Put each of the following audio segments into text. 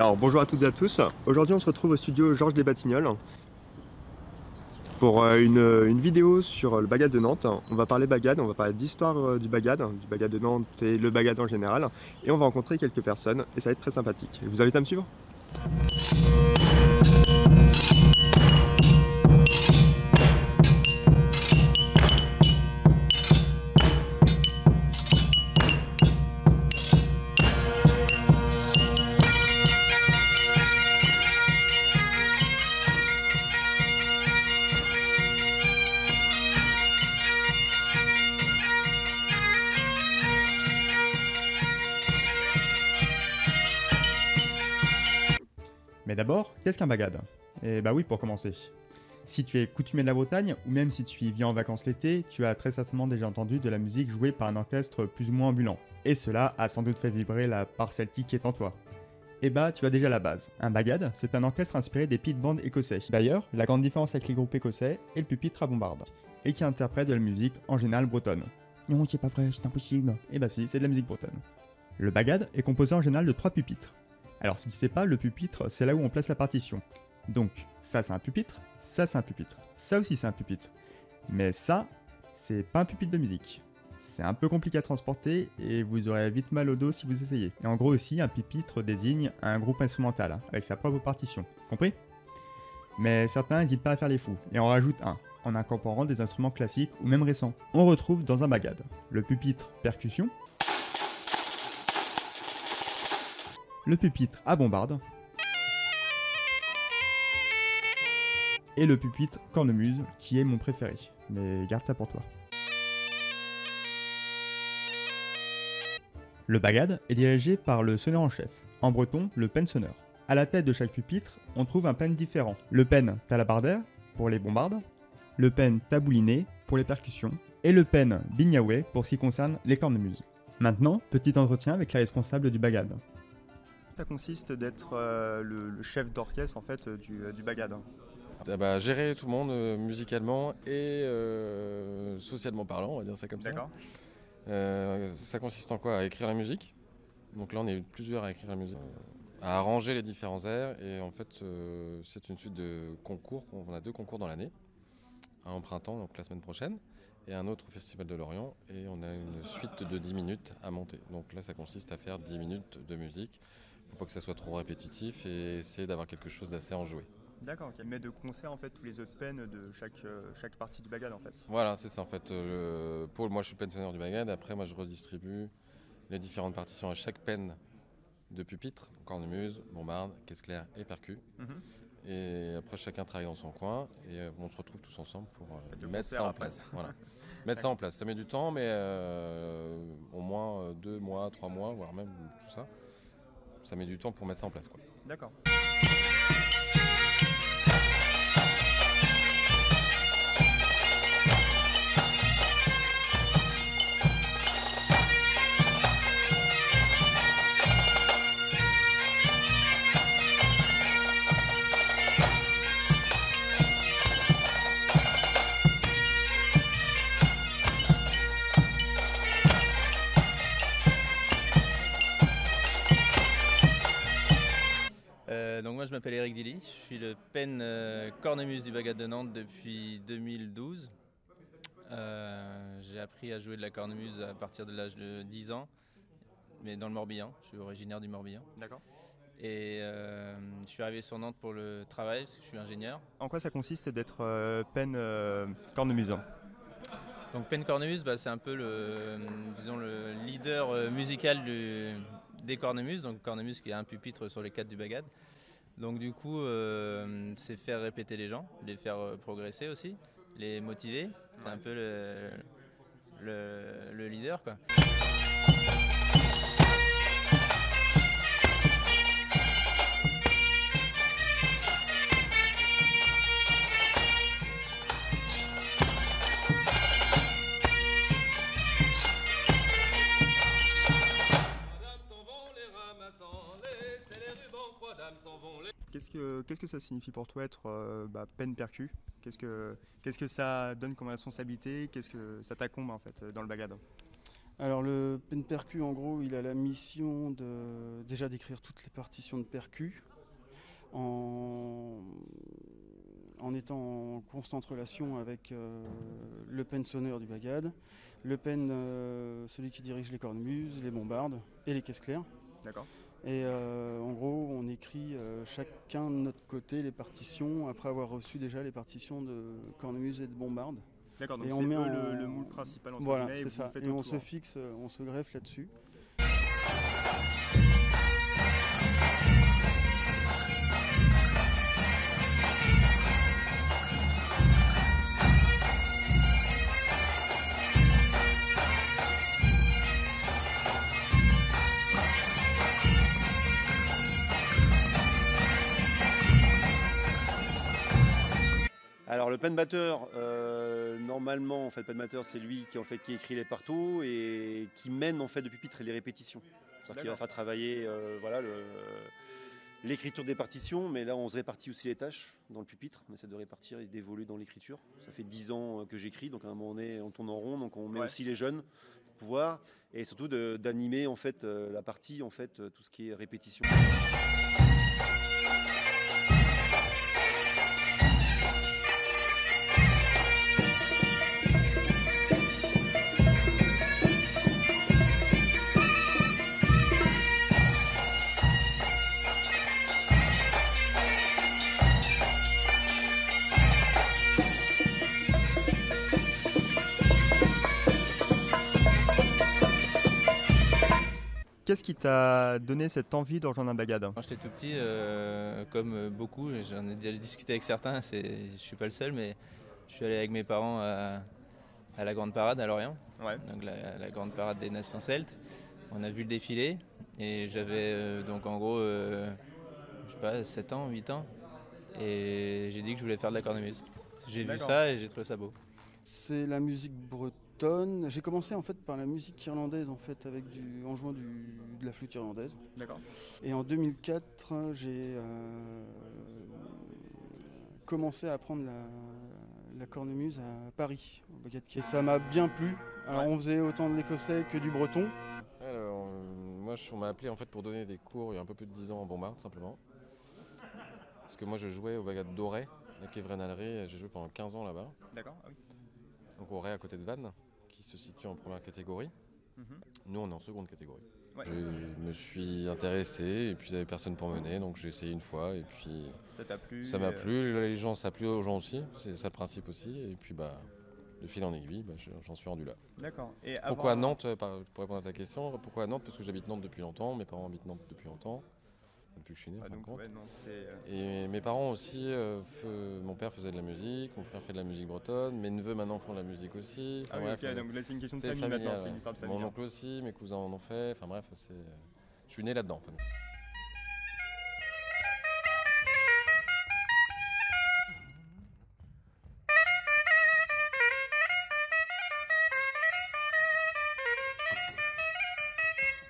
Alors bonjour à toutes et à tous, aujourd'hui on se retrouve au studio Georges des Batignolles pour une vidéo sur le bagad de Nantes. On va parler bagad, on va parler d'histoire du bagad de Nantes et le bagad en général, et on va rencontrer quelques personnes et ça va être très sympathique. Je vous invite à me suivre. Mais d'abord, qu'est-ce qu'un bagad? Eh bah oui, pour commencer. Si tu es coutumier de la Bretagne, ou même si tu y viens en vacances l'été, tu as très certainement déjà entendu de la musique jouée par un orchestre plus ou moins ambulant. Et cela a sans doute fait vibrer la part celtique qui est en toi. Et bah, tu as déjà la base. Un bagad, c'est un orchestre inspiré des pit bands écossais. D'ailleurs, la grande différence avec les groupes écossais est le pupitre à bombarde, et qui interprète de la musique en général bretonne. Non, c'est pas vrai, c'est impossible. Eh bah si, c'est de la musique bretonne. Le bagad est composé en général de 3 pupitres. Alors si tu sais pas, le pupitre, c'est là où on place la partition. Donc, ça c'est un pupitre, ça c'est un pupitre, ça aussi c'est un pupitre. Mais ça, c'est pas un pupitre de musique. C'est un peu compliqué à transporter et vous aurez vite mal au dos si vous essayez. Et en gros aussi, un pupitre désigne un groupe instrumental, avec sa propre partition. Compris? Mais certains n'hésitent pas à faire les fous, et en rajoutent un, en incorporant des instruments classiques ou même récents. On retrouve dans un bagad le pupitre percussion, le pupitre à bombarde et le pupitre cornemuse qui est mon préféré, mais garde ça pour toi. Le bagad est dirigé par le sonneur en chef, en breton le penn-sonneur. À la tête de chaque pupitre, on trouve un penn différent. Le penn talabardaire pour les bombardes, le penn tabouliné pour les percussions et le penn bignaoué pour ce qui concerne les cornemuses. Maintenant, petit entretien avec la responsable du bagad. Ça consiste d'être le chef d'orchestre en fait du bagad. Gérer tout le monde musicalement et socialement parlant, on va dire ça comme ça. D'accord. Ça consiste en quoi? À écrire la musique. Donc là on est plusieurs à écrire la musique, à arranger les différents airs, et en fait c'est une suite de concours. On a 2 concours dans l'année, un au printemps, donc la semaine prochaine, et un autre au Festival de Lorient, et on a une suite de 10 minutes à monter. Donc là ça consiste à faire 10 minutes de musique. Faut pas que ça soit trop répétitif et essayer d'avoir quelque chose d'assez enjoué. D'accord, ok. Mais de concert en fait tous les autres penns de chaque partie du bagad en fait. Voilà, c'est ça en fait. Paul, moi je suis le pensionnaire du bagad, après moi je redistribue les différentes partitions à chaque pen de pupitre, cornemuse, bombarde, caisse claire et percu. Et après chacun travaille dans son coin et on se retrouve tous ensemble pour mettre ça en place. Voilà. Mettre ça en place, ça met du temps, mais au moins 2 mois, 3 mois, voire même tout ça. Ça met du temps pour mettre ça en place, quoi. D'accord. Donc moi je m'appelle Eric Dilly, je suis le penn cornemuse du bagad de Nantes depuis 2012. J'ai appris à jouer de la cornemuse à partir de l'âge de 10 ans, mais dans le Morbihan, je suis originaire du Morbihan. D'accord. Et je suis arrivé sur Nantes pour le travail parce que je suis ingénieur. En quoi ça consiste d'être penn cornemuse? Donc penn cornemuse, c'est un peu disons le leader musical des cornemuses, donc cornemuse qui a un pupitre sur les 4 du bagad. Donc du coup, c'est faire répéter les gens, les faire progresser aussi, les motiver. C'est un peu le leader, quoi. Qu'est-ce que ça signifie pour toi être penn percu? Qu'est-ce que ça donne comme responsabilité? Qu'est-ce que ça t'incombe en fait dans le bagad? Alors le pen percu, en gros, il a la mission déjà d'écrire toutes les partitions de percu en, en étant en constante relation avec le pen sonneur du bagad, le pen, celui qui dirige les cornemuses, les bombardes et les caisses claires. D'accord. Et en gros, on écrit chacun de notre côté les partitions après avoir reçu déjà les partitions de cornemuse et de bombarde. D'accord, donc Et c'est on met le moule principal entre Voilà, guillemets, et c'est vous ça. faites Et on autour. se fixe, on se greffe là-dessus. Alors le pen batteur, normalement en fait, le pen batteur c'est lui qui écrit les partos et qui mène en fait de pupitre les répétitions. C'est-à-dire qu'il va faire travailler l'écriture des partitions, mais là on se répartit aussi les tâches dans le pupitre. On essaie de répartir et d'évoluer dans l'écriture. Ça fait 10 ans que j'écris, donc à un moment donné on tourne en rond, donc on met aussi les jeunes pour pouvoir, et surtout d'animer en fait la partie, en fait tout ce qui est répétition. Qu'est-ce qui t'a donné cette envie de rejoindre un bagad? Quand j'étais tout petit, comme beaucoup, j'en ai déjà discuté avec certains, je ne suis pas le seul, mais je suis allé avec mes parents à la Grande Parade à Lorient, donc la Grande Parade des Nations Celtes. On a vu le défilé et j'avais donc en gros, je sais pas, 7 ans, 8 ans, et j'ai dit que je voulais faire de la cornemuse. J'ai vu ça et j'ai trouvé ça beau. C'est la musique bretonne. J'ai commencé en fait par la musique irlandaise en fait en jouant de la flûte irlandaise. D'accord. Et en 2004, j'ai commencé à apprendre la cornemuse à Paris, au Bagad Quai. Ça m'a bien plu. Alors on faisait autant de l'écossais que du breton. Alors, moi, on m'a appelé en fait pour donner des cours il y a un peu plus de 10 ans en Bombarde, simplement. Parce que moi, je jouais au Bagad d'Auray, avec Evren Allery, j'ai joué pendant 15 ans là-bas. D'accord. Donc Auray à côté de Vannes, qui se situe en première catégorie. Nous, on est en seconde catégorie. Ouais. Je me suis intéressé, et puis il n'y avait personne pour mener, donc j'ai essayé une fois, et puis Ça t'a plu? ça m'a plu, les gens, ça a plu aux gens aussi, c'est ça le principe aussi, et puis de fil en aiguille, j'en suis rendu là. D'accord. Et Pourquoi Nantes, pour répondre à ta question, pourquoi Nantes? Parce que j'habite Nantes depuis longtemps, mes parents habitent Nantes depuis longtemps, depuis que je suis né, par donc, contre. non, Et mes parents aussi, mon père faisait de la musique, mon frère fait de la musique bretonne, mes neveux maintenant font de la musique aussi. Ah oui, Bref, ok, donc là c'est une question de c'est famille familial, maintenant, c'est ouais. une histoire de famille. Mon oncle aussi, mes cousins en ont fait, enfin bref, je suis né là-dedans en fait.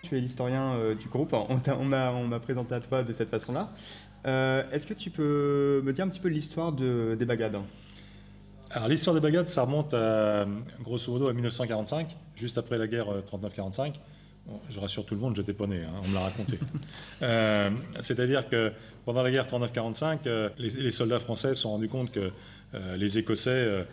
Tu es l'historien du groupe, on m'a présenté à toi de cette façon-là. Est-ce que tu peux me dire un petit peu l'histoire des bagad? Alors l'histoire des bagad, ça remonte grosso modo à 1945, juste après la guerre 39-45. Bon, je rassure tout le monde, j'étais pas né, hein, on me l'a raconté. C'est-à-dire que pendant la guerre 39-45, les soldats français se sont rendus compte que les Écossais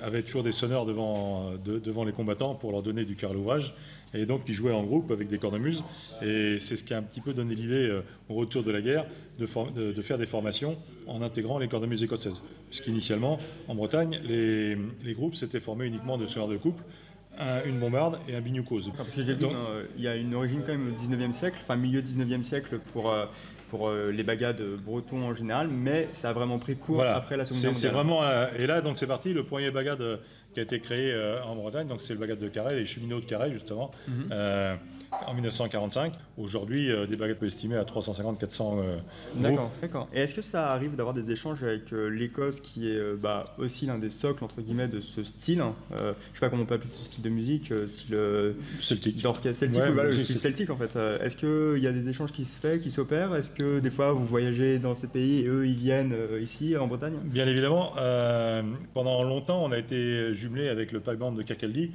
avaient toujours des sonneurs devant les combattants pour leur donner du cœur à l'ouvrage. Et donc ils jouaient en groupe avec des cornemuses. Et c'est ce qui a un petit peu donné l'idée au retour de la guerre de faire des formations en intégrant les cornemuses écossaises. Puisqu'initialement, en Bretagne, les groupes s'étaient formés uniquement de sonneurs de couple, une bombarde et un bignoukose. Parce que j'ai vu, il y a une origine quand même au 19e siècle, enfin milieu 19e siècle pour les bagad bretons en général, mais ça a vraiment pris cours après la Seconde Guerre mondiale. C'est vraiment, et là donc c'est parti, le premier bagad qui a été créé en Bretagne, donc c'est le bagad de Carhaix, les cheminots de Carhaix justement, en 1945. Aujourd'hui, des bagad peuvent estimer à 350-400 groupes. D'accord. Et est-ce que ça arrive d'avoir des échanges avec l'Écosse, qui est aussi l'un des socles entre guillemets de ce style, je sais pas comment on peut appeler ce style de musique, style celtique. Celtique, Ouais, le style celtique en fait. Est-ce qu'il y a des échanges qui s'opèrent? Est-ce que des fois vous voyagez dans ces pays et eux ils viennent ici en Bretagne? Bien évidemment, pendant longtemps on a été jumelé avec le paqueband de Kirkcaldy.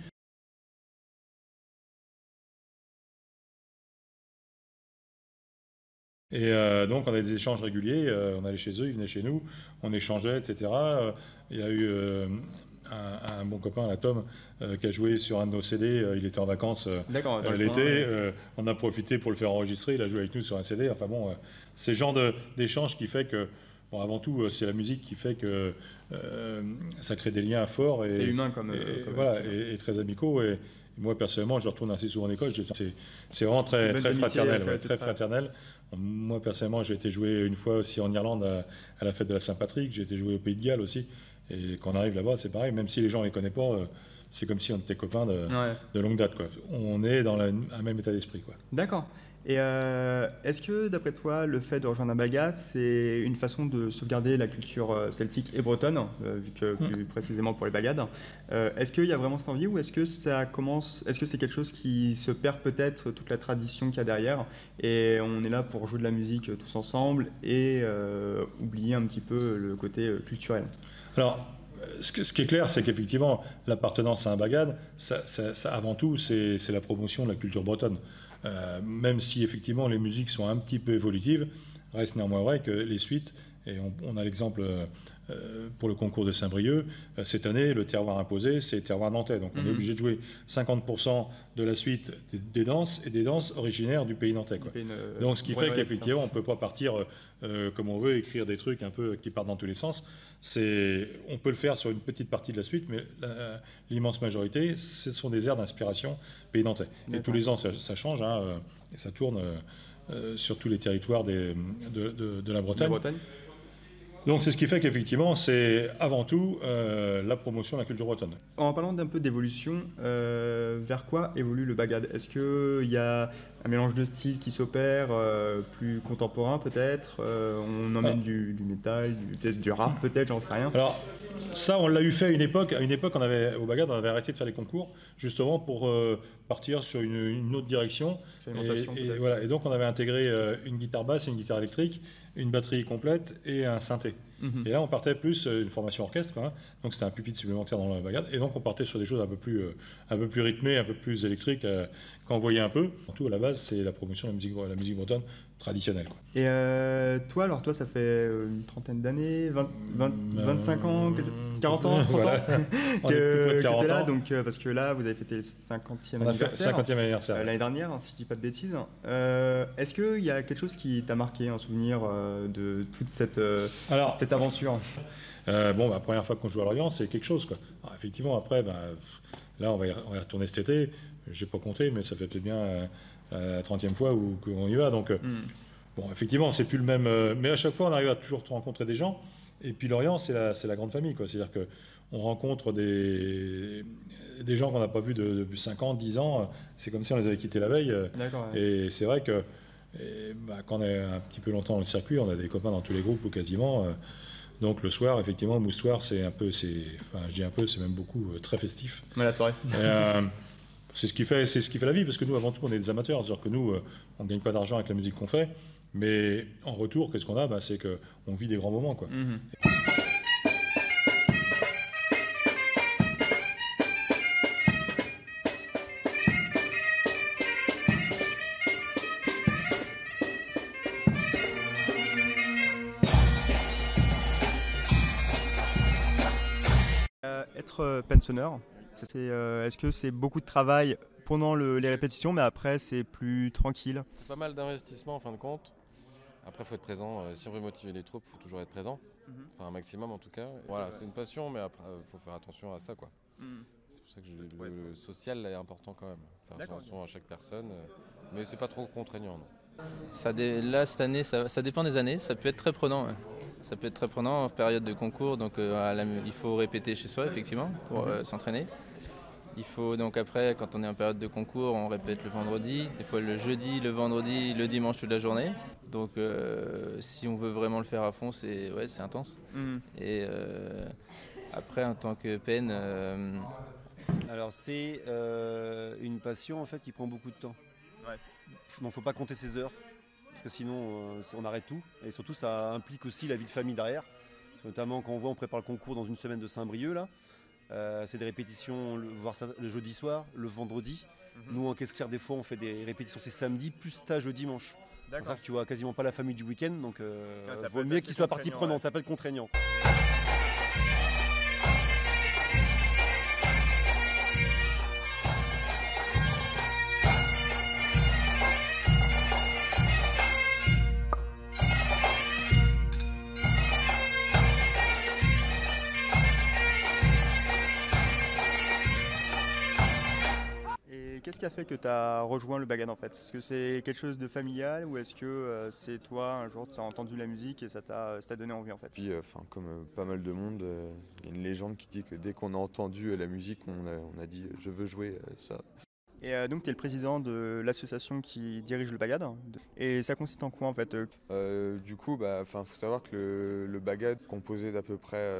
Et donc, on avait des échanges réguliers. On allait chez eux, ils venaient chez nous, on échangeait, etc. Il y a eu un bon copain, là, Tom, qui a joué sur un de nos CD. Il était en vacances D'accord, dans le l'été. coin, ouais. On a profité pour le faire enregistrer. Il a joué avec nous sur un CD. Enfin bon, c'est le genre d'échange qui fait que, bon, avant tout, c'est la musique qui fait que ça crée des liens forts. C'est humain comme voilà, style. et très amicaux. Et moi, personnellement, je retourne assez souvent en école. C'est vraiment très, Une bonne très amitié, fraternel. ça, Ouais, c'est très très- fraternel. Moi, personnellement, j'ai été jouer une fois aussi en Irlande à la fête de la Saint-Patrick. J'ai été jouer au Pays de Galles aussi. Et quand on arrive là-bas, c'est pareil. Même si les gens ne les connaissent pas, c'est comme si on était copains Ouais. de longue date, quoi. On est dans un même état d'esprit, quoi. D'accord. Et est-ce que, d'après toi, le fait de rejoindre un bagad, c'est une façon de sauvegarder la culture celtique et bretonne, vu que plus précisément pour les bagads? Est-ce qu'il y a vraiment cette envie ou est-ce que est-ce que c'est quelque chose qui se perd peut-être toute la tradition qu'il y a derrière et on est là pour jouer de la musique tous ensemble et oublier un petit peu le côté culturel? Alors, ce qui est clair, c'est qu'effectivement, l'appartenance à un bagad, avant tout, c'est la promotion de la culture bretonne. Même si effectivement les musiques sont un petit peu évolutives, reste néanmoins vrai que les suites, et on a l'exemple pour le concours de Saint-Brieuc, cette année, le terroir imposé, c'est le terroir nantais. Donc on est obligé de jouer 50% de la suite des danses et des danses originaires du pays nantais, quoi. Donc ce qui fait qu'effectivement, on ne peut pas partir comme on veut, écrire des trucs un peu qui partent dans tous les sens. On peut le faire sur une petite partie de la suite, mais l'immense majorité, ce sont des airs d'inspiration pays nantais. Et tous les ans, ça change, hein, et ça tourne sur tous les territoires de la Bretagne. Donc c'est ce qui fait qu'effectivement, c'est avant tout la promotion de la culture bretonne. En parlant d'un peu d'évolution, vers quoi évolue le bagad? Est-ce qu'il y a un mélange de styles qui s'opère, plus contemporain peut-être? On emmène du métal, peut-être du rap peut-être, j'en sais rien. Alors ça, on l'a eu fait à une époque. À une époque, au bagad, on avait arrêté de faire les concours, justement pour partir sur une autre direction. Et voilà. Et donc on avait intégré une guitare basse, une guitare électrique, une batterie complète et un synthé. Et là, on partait plus une formation orchestre, hein. Donc c'était un pupitre supplémentaire dans le bagad. Et donc on partait sur des choses un peu plus rythmées, un peu plus électriques, qu'on voyait un peu. En tout, à la base, c'est la promotion de la musique bretonne traditionnelle, quoi. Et toi, ça fait une trentaine d'années, 25 ans, 40 ans, 30 voilà. ans On est plus près de 40 t'es là, ans. donc, parce que là, vous avez fêté le 50e On a fait le anniversaire. 50e anniversaire. L'année dernière, hein, si je dis pas de bêtises. Est-ce qu'il y a quelque chose qui t'a marqué, un souvenir de toute cette aventure? La première fois qu'on joue à Lorient, c'est quelque chose, quoi. Alors, effectivement, après, là, on va y retourner cet été. J'ai pas compté, mais ça fait peut-être bien la 30e fois qu'on y va. Donc, bon, effectivement, c'est plus le même. Mais à chaque fois, on arrive à toujours rencontrer des gens. Et puis Lorient, c'est la grande famille, quoi. C'est-à-dire qu'on rencontre des gens qu'on n'a pas vus depuis 5 ans, 10 ans. C'est comme si on les avait quittés la veille. D'accord, ouais. Et c'est vrai que quand on est un petit peu longtemps dans le circuit, on a des copains dans tous les groupes ou quasiment. Donc le soir, effectivement, Moustoir, c'est même beaucoup très festif. Ouais, la soirée. C'est ce qui fait la vie, parce que nous, avant tout, on est des amateurs. C'est-à-dire que nous, on ne gagne pas d'argent avec la musique qu'on fait, mais en retour, qu'est-ce qu'on a? C'est qu'on vit des grands moments, quoi. Être pensionneur, est-ce que c'est beaucoup de travail pendant les répétitions, mais après c'est plus tranquille? C'est pas mal d'investissement en fin de compte. Après, il faut être présent. Si on veut motiver les troupes, il faut toujours être présent. Enfin, un maximum en tout cas. Voilà, c'est une passion, mais après, il faut faire attention à ça, quoi. C'est pour ça que le social est important quand même. Faire attention à chaque personne, mais c'est pas trop contraignant, non. Là, cette année, ça dépend des années. Ça peut être très prenant. Ouais. Ça peut être très prenant en période de concours. Donc, il faut répéter chez soi, effectivement, pour s'entraîner. Il faut donc après, quand on est en période de concours, on répète le vendredi, des fois le jeudi, le vendredi, le dimanche toute la journée. Donc si on veut vraiment le faire à fond, c'est intense. Et après, en tant que pen... Alors c'est une passion en fait qui prend beaucoup de temps. Il ne faut pas compter ses heures, parce que sinon on arrête tout. Et surtout ça implique aussi la vie de famille derrière. Notamment quand on prépare le concours dans une semaine de Saint-Brieuc là. C'est des répétitions le jeudi soir, le vendredi. Nous en caisse claire des fois on fait des répétitions c'est samedi plus stage le dimanche. C'est pour ça que tu vois quasiment pas la famille du week-end, donc ça peut vaut être mieux assez qu'il soit partie contraignant, prenante, ouais. ça peut être contraignant. Et qu'est-ce qui a fait que tu as rejoint le bagad en fait? Est-ce que c'est quelque chose de familial ou est-ce que c'est toi, un jour, tu as entendu la musique et ça t'a donné envie en fait? Puis, comme pas mal de monde, il y a une légende qui dit que dès qu'on a entendu la musique, on a dit je veux jouer ça. Et donc tu es le président de l'association qui dirige le bagad. Et ça consiste en quoi en fait? Du coup, faut savoir que le bagad est composé d'à peu près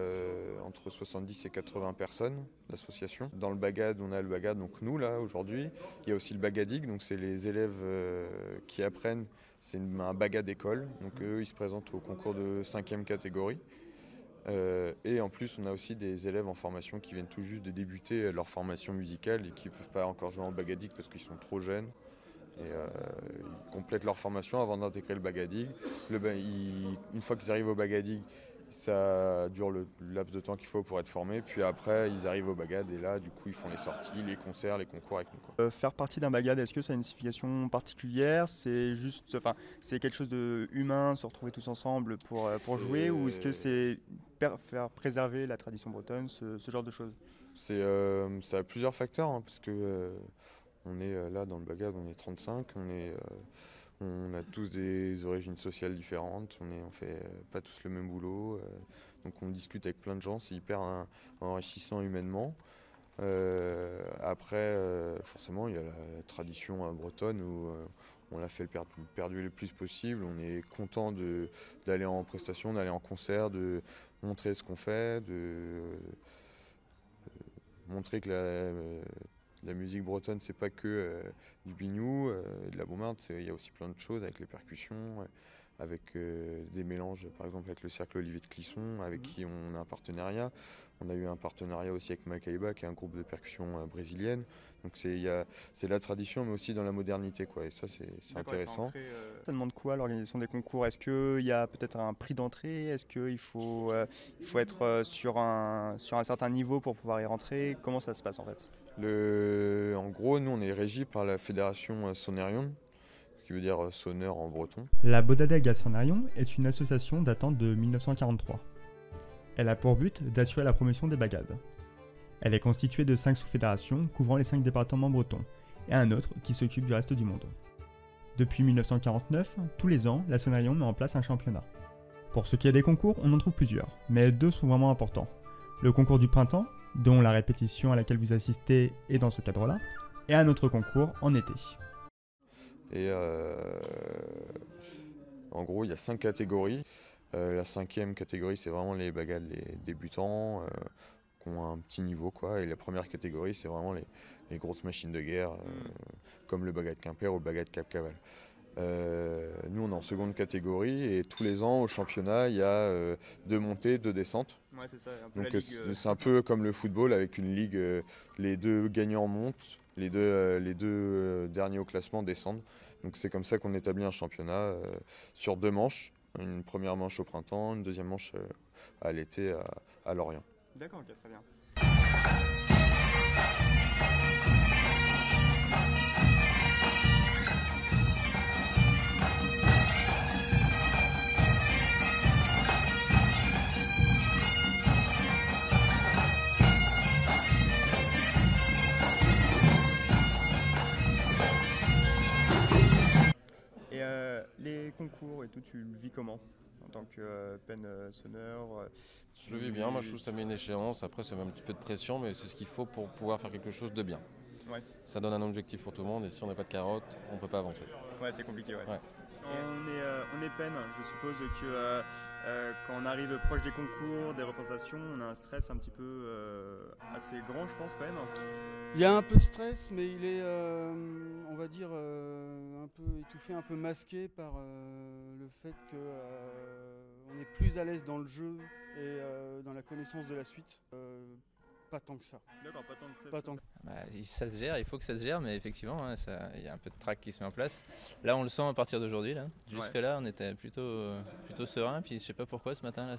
entre 70 et 80 personnes, l'association. Dans le bagad, on a le bagad, donc nous là aujourd'hui. Il y a aussi le bagadig, donc c'est les élèves qui apprennent. C'est un bagad école, donc eux ils se présentent au concours de 5e catégorie. Et en plus, on a aussi des élèves en formation qui viennent tout juste de débuter leur formation musicale et qui ne peuvent pas encore jouer en bagadig parce qu'ils sont trop jeunes. Et ils complètent leur formation avant d'intégrer le bagadig. Une fois qu'ils arrivent au bagadig, ça dure le laps de temps qu'il faut pour être formé. Puis après, ils arrivent au bagad et là, du coup, ils font les sorties, les concerts, les concours avec nous, quoi. Faire partie d'un bagad, est-ce que ça a une signification particulière? C'est juste, enfin, c'est quelque chose de humain, se retrouver tous ensemble pour jouer, ou est-ce que c'est faire préserver la tradition bretonne, ce genre de choses? Ça a plusieurs facteurs, hein, parce que on est là dans le bagad, on est 35, on a tous des origines sociales différentes, on fait pas tous le même boulot, donc on discute avec plein de gens, c'est hyper enrichissant humainement. Après, forcément, il y a la tradition bretonne où on l'a fait perdurer le plus possible. On est content d'aller en prestation, d'aller en concert, de montrer ce qu'on fait, de montrer que la musique bretonne, c'est pas que du biniou, de la bombarde, il y a aussi plein de choses avec les percussions, avec des mélanges, par exemple avec le Cercle Olivier de Clisson, avec qui on a un partenariat. On a eu un partenariat aussi avec Macaiba, qui est un groupe de percussion brésilienne. Donc c'est la tradition, mais aussi dans la modernité, quoi. Et ça, c'est intéressant. Ça demande quoi l'organisation des concours? Est-ce qu'il y a peut-être un prix d'entrée? Est-ce qu'il faut être sur un certain niveau pour pouvoir y rentrer? Comment ça se passe en fait? En gros, nous, on est régi par la fédération Sonerion, ce qui veut dire sonneur en breton. La Bodadeg Sonerion est une association datant de 1943. Elle a pour but d'assurer la promotion des bagades. Elle est constituée de 5 sous-fédérations couvrant les 5 départements bretons, et un autre qui s'occupe du reste du monde. Depuis 1949, tous les ans, la Sonerion met en place un championnat. Pour ce qui est des concours, on en trouve plusieurs, mais 2 sont vraiment importants. Le concours du printemps, dont la répétition à laquelle vous assistez est dans ce cadre-là, et un autre concours en été. Et en gros, il y a 5 catégories. La 5e catégorie, c'est vraiment les bagades, les débutants, qui ont un petit niveau, quoi. Et la première catégorie, c'est vraiment les grosses machines de guerre, comme le bagad Quimper ou le bagad Cap-Caval. Nous, on est en seconde catégorie et tous les ans, au championnat, il y a 2 montées, 2 descentes. Ouais, c'est ça, un peu donc la ligue, c'est un peu comme le football avec une ligue, les 2 gagnants montent, les deux derniers au classement descendent. Donc c'est comme ça qu'on établit un championnat sur 2 manches. Une première manche au printemps, une deuxième manche à l'été à Lorient. D'accord, ok, très bien. Et les concours et tout, tu le vis comment en tant que sonneur? Je le vis bien, moi je trouve que ça met une échéance, après ça met un petit peu de pression, mais c'est ce qu'il faut pour pouvoir faire quelque chose de bien. Ouais. Ça donne un objectif pour tout le monde et si on n'a pas de carotte, on ne peut pas avancer. Ouais, c'est compliqué, ouais. Ouais. On est peine, je suppose que quand on arrive proche des concours, des représentations, on a un stress un petit peu assez grand, je pense, quand même. Il y a un peu de stress, mais il est, on va dire, un peu étouffé, un peu masqué par le fait qu'on est plus à l'aise dans le jeu et dans la connaissance de la suite. pas tant que ça. D'accord, pas tant que ça. Pas tant que- Bah, ça se gère, il faut que ça se gère, mais effectivement, hein, il y a un peu de trac qui se met en place. Là, on le sent à partir d'aujourd'hui. Jusque-là, on était plutôt serein. Puis je sais pas pourquoi ce matin, là,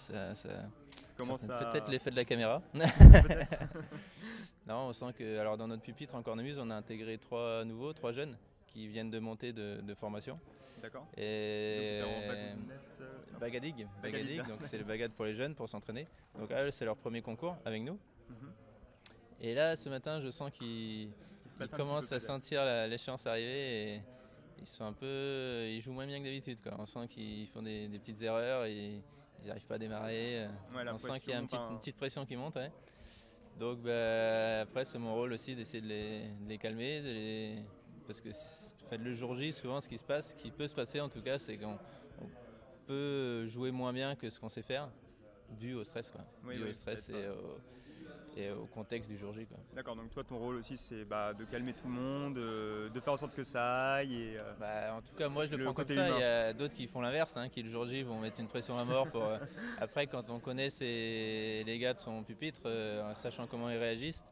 Commence à... peut-être l'effet de la caméra. Non, on sent que, alors dans notre pupitre en cornemuse, on a intégré 3 jeunes qui viennent de monter de formation. D'accord. Et Bagadig. Bagadig, donc c'est le bagad pour les jeunes pour s'entraîner. Donc là, c'est leur premier concours avec nous. Et là, ce matin, je sens qu'ils commencent à sentir l'échéance arriver et ils jouent moins bien que d'habitude, quoi. On sent qu'ils font des petites erreurs et ils n'arrivent pas à démarrer. On sent qu'il y a une petite pression qui monte. Ouais. Donc après, c'est mon rôle aussi d'essayer de les calmer, parce que le jour J, souvent, ce qui peut se passer en tout cas, c'est qu'on peut jouer moins bien que ce qu'on sait faire, dû au stress, quoi. Dû au stress et au contexte du jour J, quoi. D'accord, donc toi ton rôle aussi c'est de calmer tout le monde, de faire en sorte que ça aille. Et, en tout cas moi je le prends comme côté ça, humain. il y a d'autres qui font l'inverse, qui le jour J vont mettre une pression à mort pour... Après quand on connaît les gars de son pupitre, sachant comment ils réagissent,